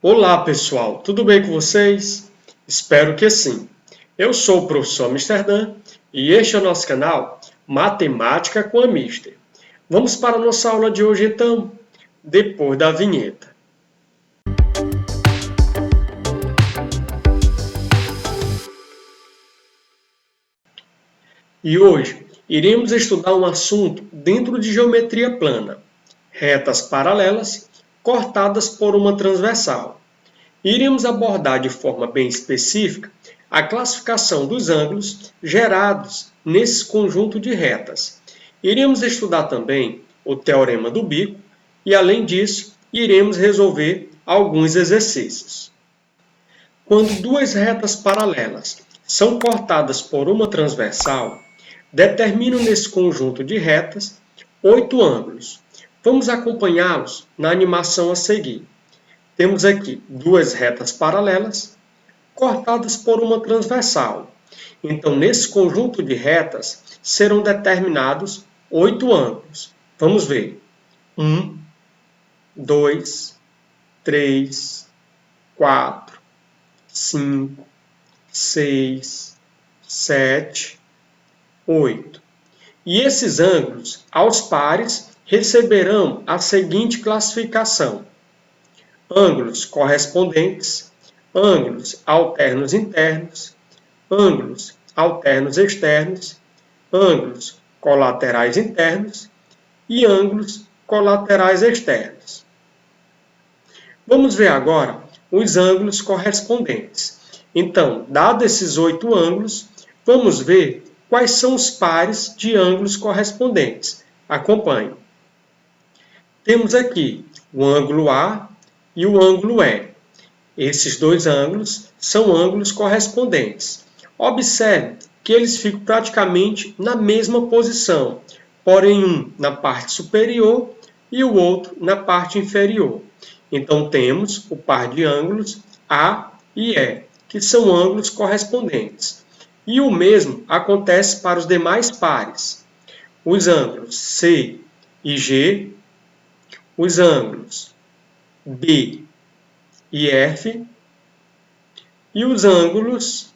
Olá, pessoal, tudo bem com vocês? Espero que sim. Eu sou o professor Amsterdã e este é o nosso canal Matemática com a Mister. Vamos para a nossa aula de hoje, então, depois da vinheta. E hoje iremos estudar um assunto dentro de geometria plana: retas paralelas cortadas por uma transversal. Iremos abordar de forma bem específica a classificação dos ângulos gerados nesse conjunto de retas. Iremos estudar também o teorema do bico e, além disso, iremos resolver alguns exercícios. Quando duas retas paralelas são cortadas por uma transversal, determino nesse conjunto de retas 8 ângulos. Vamos acompanhá-los na animação a seguir. Temos aqui duas retas paralelas cortadas por uma transversal. Então, nesse conjunto de retas, serão determinados 8 ângulos. Vamos ver. 1, 2, 3, 4, 5, 6, 7, 8. E esses ângulos, aos pares, receberão a seguinte classificação: ângulos correspondentes, ângulos alternos internos, ângulos alternos externos, ângulos colaterais internos e ângulos colaterais externos. Vamos ver agora os ângulos correspondentes. Então, dados esses 8 ângulos, vamos ver quais são os pares de ângulos correspondentes. Acompanhe. Temos aqui o ângulo A e o ângulo E. Esses dois ângulos são ângulos correspondentes. Observe que eles ficam praticamente na mesma posição, porém um na parte superior e o outro na parte inferior. Então temos o par de ângulos A e E, que são ângulos correspondentes. E o mesmo acontece para os demais pares. Os ângulos C e G, os ângulos B e F e os ângulos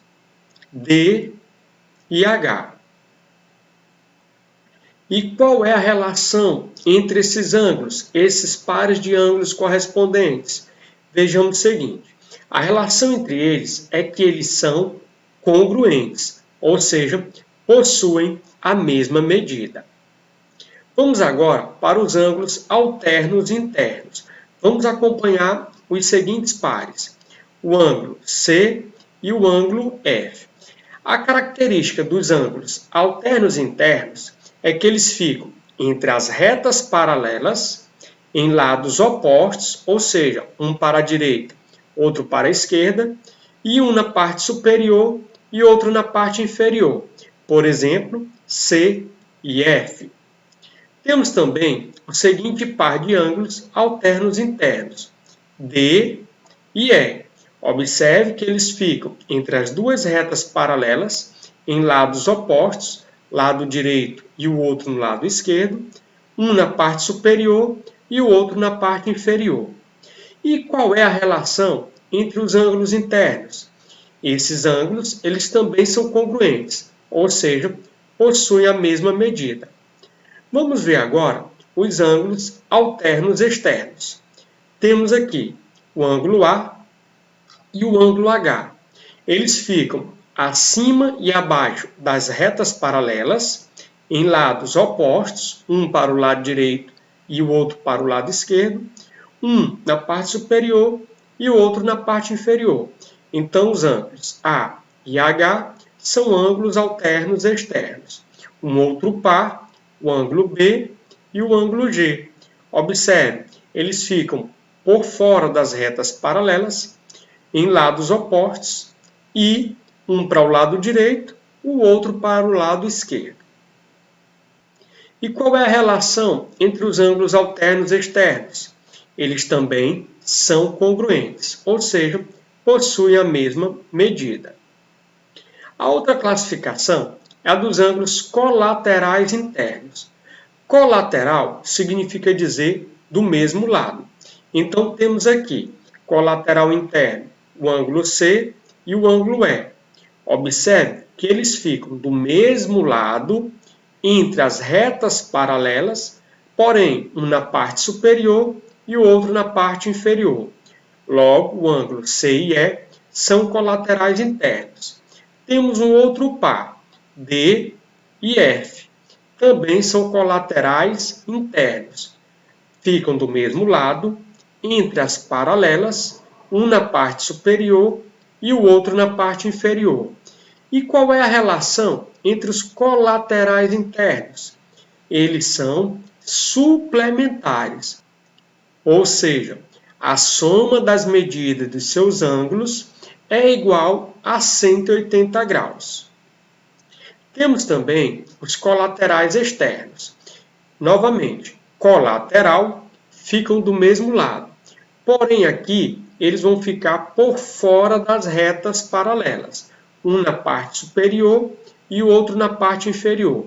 D e H. E qual é a relação entre esses ângulos, esses pares de ângulos correspondentes? Vejamos o seguinte: a relação entre eles é que eles são congruentes, ou seja, possuem a mesma medida. Vamos agora para os ângulos alternos internos. Vamos acompanhar os seguintes pares: o ângulo C e o ângulo F. A característica dos ângulos alternos internos é que eles ficam entre as retas paralelas, em lados opostos, ou seja, um para a direita, outro para a esquerda, e um na parte superior e outro na parte inferior. Por exemplo, C e F. Temos também o seguinte par de ângulos alternos internos, D e E. Observe que eles ficam entre as duas retas paralelas, em lados opostos, lado direito e o outro no lado esquerdo, um na parte superior e o outro na parte inferior. E qual é a relação entre os ângulos internos? Esses ângulos, eles também são congruentes, ou seja, possuem a mesma medida. Vamos ver agora os ângulos alternos externos. Temos aqui o ângulo A e o ângulo H. Eles ficam acima e abaixo das retas paralelas, em lados opostos, um para o lado direito e o outro para o lado esquerdo, um na parte superior e o outro na parte inferior. Então, os ângulos A e H são ângulos alternos externos. Um outro par, o ângulo B e o ângulo G. Observe, eles ficam por fora das retas paralelas, em lados opostos, e um para o lado direito, o outro para o lado esquerdo. E qual é a relação entre os ângulos alternos externos? Eles também são congruentes, ou seja, possuem a mesma medida. A outra classificação é a dos ângulos colaterais internos. Colateral significa dizer do mesmo lado. Então, temos aqui colateral interno, o ângulo C e o ângulo E. Observe que eles ficam do mesmo lado entre as retas paralelas, porém, um na parte superior e o outro na parte inferior. Logo, o ângulo C e E são colaterais internos. Temos um outro par, D e F. Também são colaterais internos. Ficam do mesmo lado, entre as paralelas, um na parte superior e o outro na parte inferior. E qual é a relação entre os colaterais internos? Eles são suplementares, ou seja, a soma das medidas dos seus ângulos é igual a 180 graus. Temos também os colaterais externos. Novamente, colateral ficam do mesmo lado, porém aqui eles vão ficar por fora das retas paralelas, um na parte superior e o outro na parte inferior.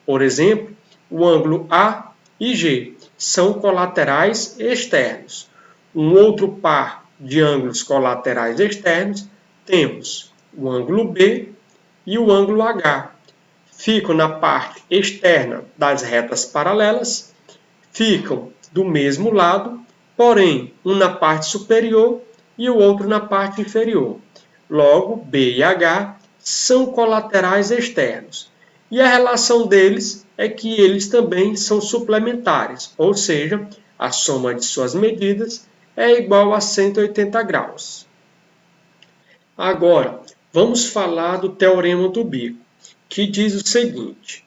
Por exemplo, o ângulo A e G são colaterais externos. Um outro par de ângulos colaterais externos temos o ângulo B e o ângulo H. Ficam na parte externa das retas paralelas, ficam do mesmo lado, porém, um na parte superior e o outro na parte inferior. Logo, B e H são colaterais externos. E a relação deles é que eles também são suplementares, ou seja, a soma de suas medidas é igual a 180 graus. Agora, vamos falar do teorema do bico, que diz o seguinte: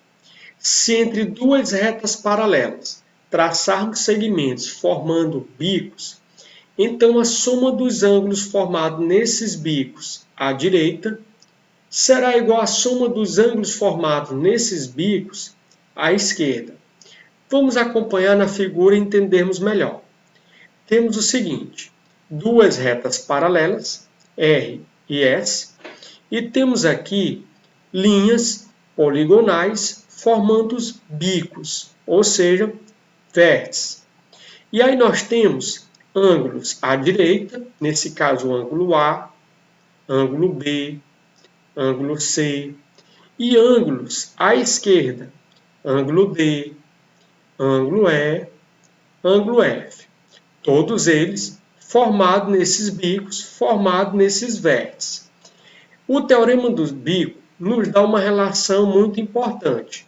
se entre duas retas paralelas traçarmos segmentos formando bicos, então a soma dos ângulos formados nesses bicos à direita será igual à soma dos ângulos formados nesses bicos à esquerda. Vamos acompanhar na figura e entendermos melhor. Temos o seguinte: duas retas paralelas, R e S, e temos aqui linhas poligonais formando os bicos, ou seja, vértices. E aí nós temos ângulos à direita, nesse caso o ângulo A, ângulo B, ângulo C, e ângulos à esquerda, ângulo D, ângulo E, ângulo F. Todos eles formados nesses bicos, formados nesses vértices. O teorema do bico nos dá uma relação muito importante,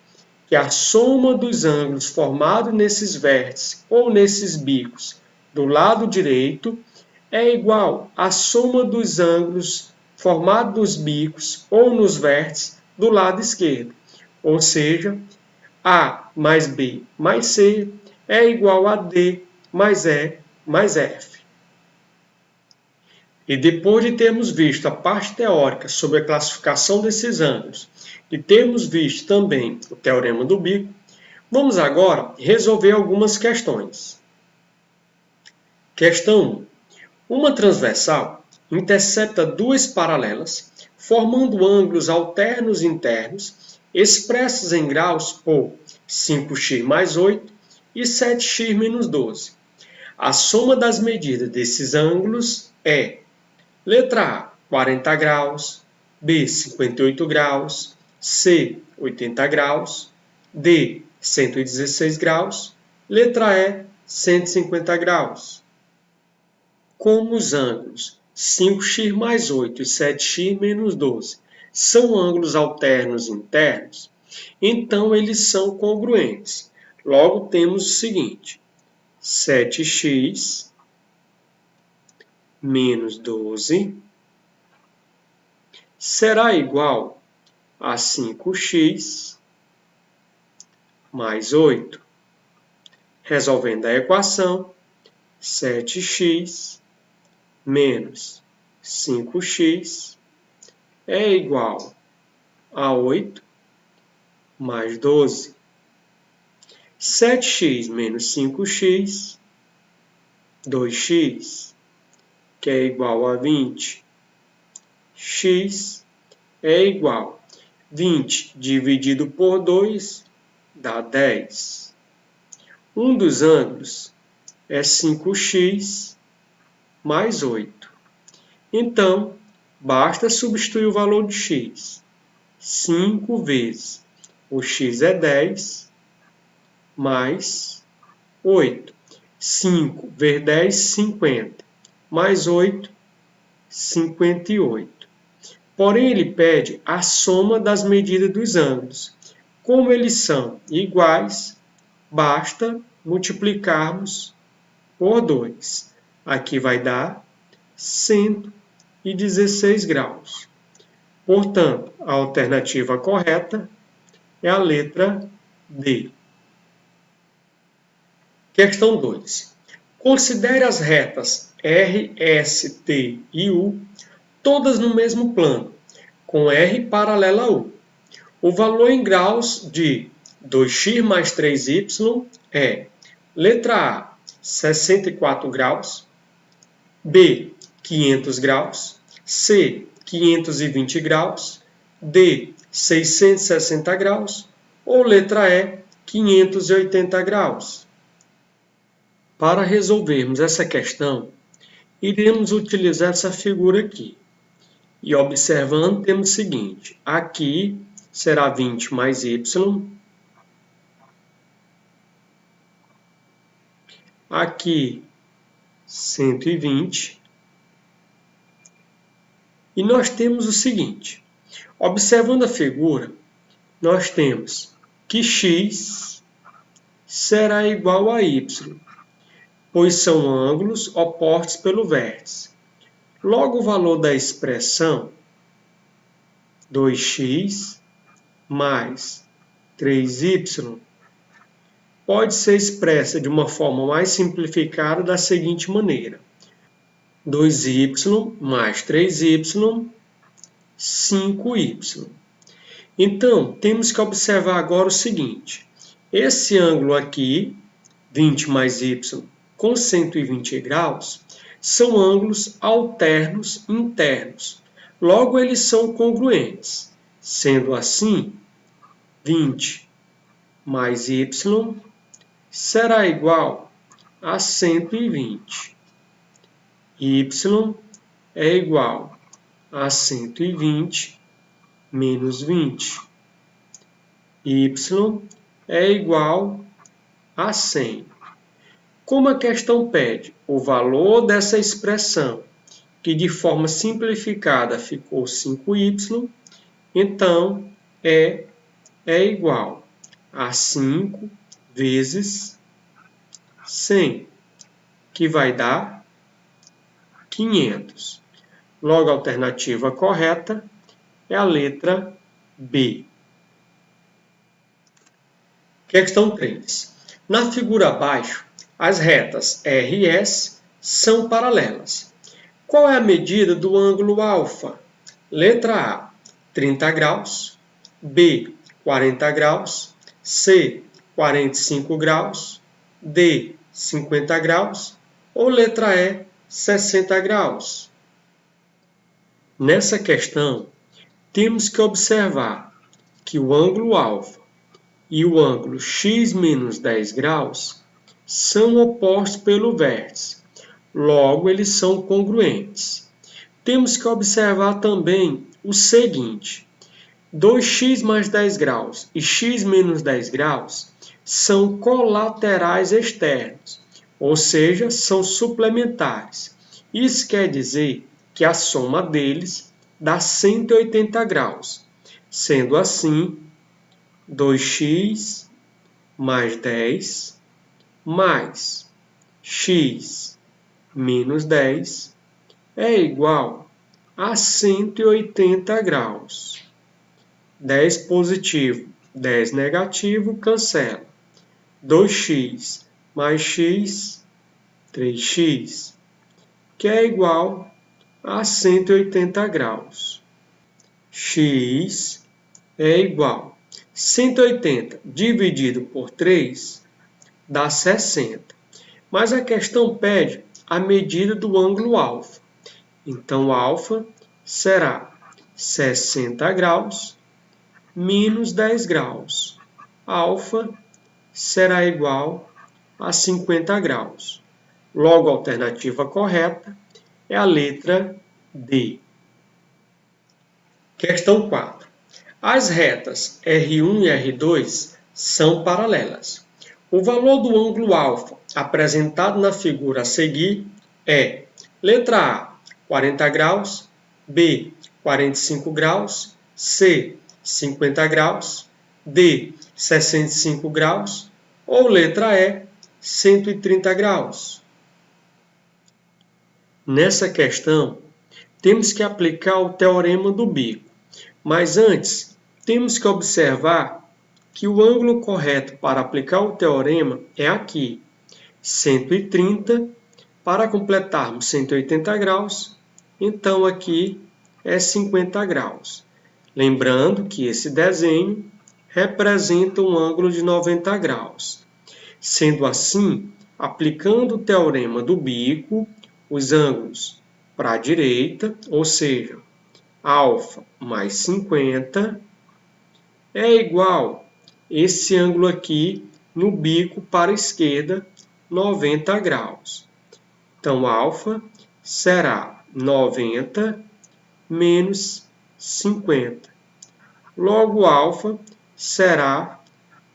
que a soma dos ângulos formados nesses vértices ou nesses bicos do lado direito é igual à soma dos ângulos formados nos bicos ou nos vértices do lado esquerdo. Ou seja, A mais B mais C é igual a D mais E mais F. E depois de termos visto a parte teórica sobre a classificação desses ângulos e termos visto também o teorema do bico, vamos agora resolver algumas questões. Questão 1. Uma transversal intercepta duas paralelas, formando ângulos alternos internos, expressos em graus por 5x mais 8 e 7x menos 12. A soma das medidas desses ângulos é: letra A, 40 graus, B, 58 graus, C, 80 graus, D, 116 graus, letra E, 150 graus. Como os ângulos 5x mais 8 e 7x menos 12 são ângulos alternos internos, então eles são congruentes. Logo, temos o seguinte: 7x menos 12 será igual a 5x mais 8. Resolvendo a equação, 7x menos 5x é igual a 8 mais 12. 7x menos 5x, 2x, que é igual a 20. X é igual a 20 dividido por 2 dá 10. Um dos ângulos é 5x mais 8. Então, basta substituir o valor de x. 5 vezes o x é 10, mais 8. 5 vezes 10, 50. Mais 8, 58. Porém, ele pede a soma das medidas dos ângulos. Como eles são iguais, basta multiplicarmos por 2. Aqui vai dar 116 graus. Portanto, a alternativa correta é a letra D. Questão 2. Considere as retas R, S, T e U todas no mesmo plano, com R paralela a U. O valor em graus de 2x mais 3y é: letra A, 64 graus, B, 500 graus, C, 520 graus, D, 660 graus, ou letra E, 580 graus. Para resolvermos essa questão, iremos utilizar essa figura aqui. E observando, temos o seguinte: aqui será 20 mais y, aqui 120, e nós temos o seguinte: observando a figura, nós temos que x será igual a y, pois são ângulos opostos pelo vértice. Logo, o valor da expressão 2x mais 3y pode ser expressa de uma forma mais simplificada da seguinte maneira: 2y mais 3y, 5y. Então, temos que observar agora o seguinte: esse ângulo aqui, 20 mais y, com 120 graus, são ângulos alternos internos. Logo, eles são congruentes. Sendo assim, 20 mais y será igual a 120. Y é igual a 120 menos 20. Y é igual a 100. Como a questão pede o valor dessa expressão, que de forma simplificada ficou 5y, então é igual a 5 vezes 100, que vai dar 500. Logo, a alternativa correta é a letra B. Questão 3. Na figura abaixo, as retas R e S são paralelas. Qual é a medida do ângulo alfa? Letra A, 30 graus. B, 40 graus. C, 45 graus. D, 50 graus. Ou letra E, 60 graus. Nessa questão, temos que observar que o ângulo alfa e o ângulo x menos 10 graus são opostos pelo vértice. Logo, eles são congruentes. Temos que observar também o seguinte: 2x mais 10 graus e x menos 10 graus são colaterais externos, ou seja, são suplementares. Isso quer dizer que a soma deles dá 180 graus. Sendo assim, 2x mais 10 mais x menos 10 é igual a 180 graus. 10 positivo, 10 negativo, cancela. 2x mais x, 3x, que é igual a 180 graus. X é igual a 180 dividido por 3 dá 60. Mas a questão pede a medida do ângulo alfa. Então, alfa será 60 graus menos 10 graus. Alfa será igual a 50 graus. Logo, a alternativa correta é a letra D. Questão 4. As retas R1 e R2 são paralelas. O valor do ângulo alfa apresentado na figura a seguir é: letra A, 40 graus, B, 45 graus, C, 50 graus, D, 65 graus ou letra E, 130 graus. Nessa questão, temos que aplicar o teorema do bico, mas antes temos que observar que o ângulo correto para aplicar o teorema é aqui, 130, para completarmos 180 graus, então aqui é 50 graus. Lembrando que esse desenho representa um ângulo de 90 graus. Sendo assim, aplicando o teorema do bico, os ângulos para a direita, ou seja, alfa mais 50, é igual esse ângulo aqui no bico para a esquerda, 90 graus. Então, alfa será 90 menos 50. Logo, alfa será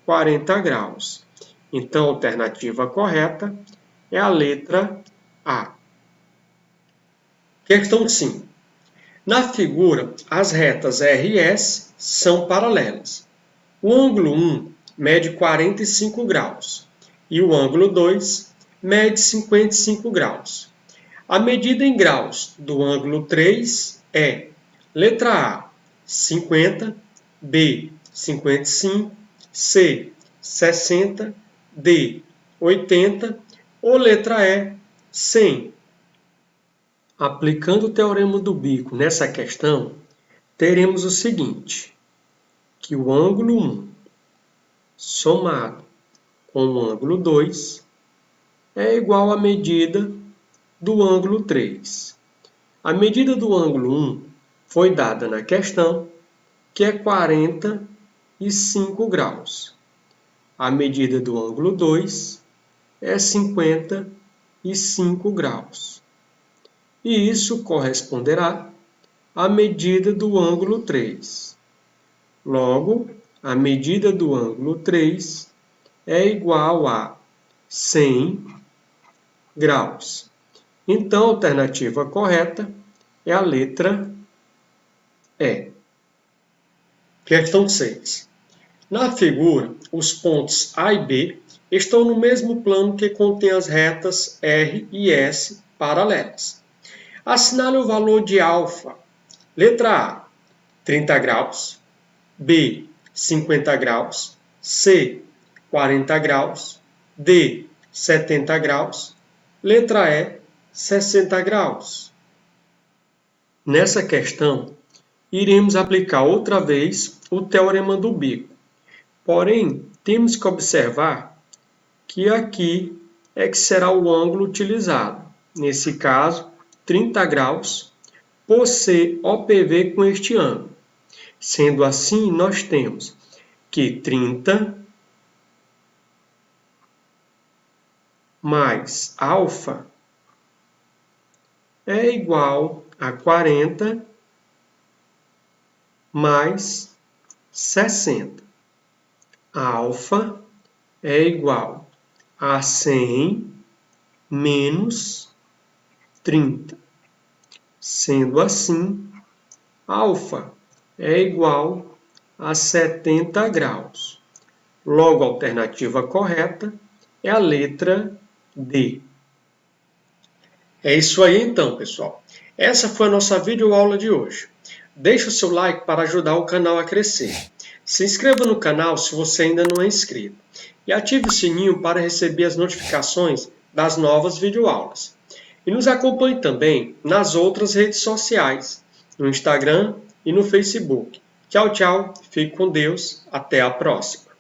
40 graus. Então, a alternativa correta é a letra A. Questão 5. Na figura, as retas R e S são paralelas. O ângulo 1 mede 45 graus e o ângulo 2 mede 55 graus. A medida em graus do ângulo 3 é: letra A, 50, B, 55, C, 60, D, 80 ou letra E, 100. Aplicando o teorema do bico nessa questão, teremos o seguinte, que o ângulo 1 somado com o ângulo 2 é igual à medida do ângulo 3. A medida do ângulo 1 foi dada na questão, que é 45 graus. A medida do ângulo 2 é 55 graus. E isso corresponderá à medida do ângulo 3. Logo, a medida do ângulo 3 é igual a 100 graus. Então, a alternativa correta é a letra E. Questão 6. Na figura, os pontos A e B estão no mesmo plano que contém as retas R e S paralelas. Assinale o valor de alfa. Letra A, 30 graus. B, 50 graus. C, 40 graus. D, 70 graus. Letra E, 60 graus. Nessa questão, iremos aplicar outra vez o teorema do bico. Porém, temos que observar que aqui é que será o ângulo utilizado. Nesse caso, 30 graus, por ser OPV com este ângulo. Sendo assim, nós temos que 30 mais alfa é igual a 40 mais 60. Alfa é igual a 100 menos 30. Sendo assim, alfa é igual a 70 graus. Logo, a alternativa correta é a letra D. É isso aí então, pessoal. Essa foi a nossa videoaula de hoje. Deixe o seu like para ajudar o canal a crescer. Se inscreva no canal se você ainda não é inscrito. E ative o sininho para receber as notificações das novas videoaulas. E nos acompanhe também nas outras redes sociais, no Instagram e no Facebook. Tchau, tchau. Fique com Deus. Até a próxima.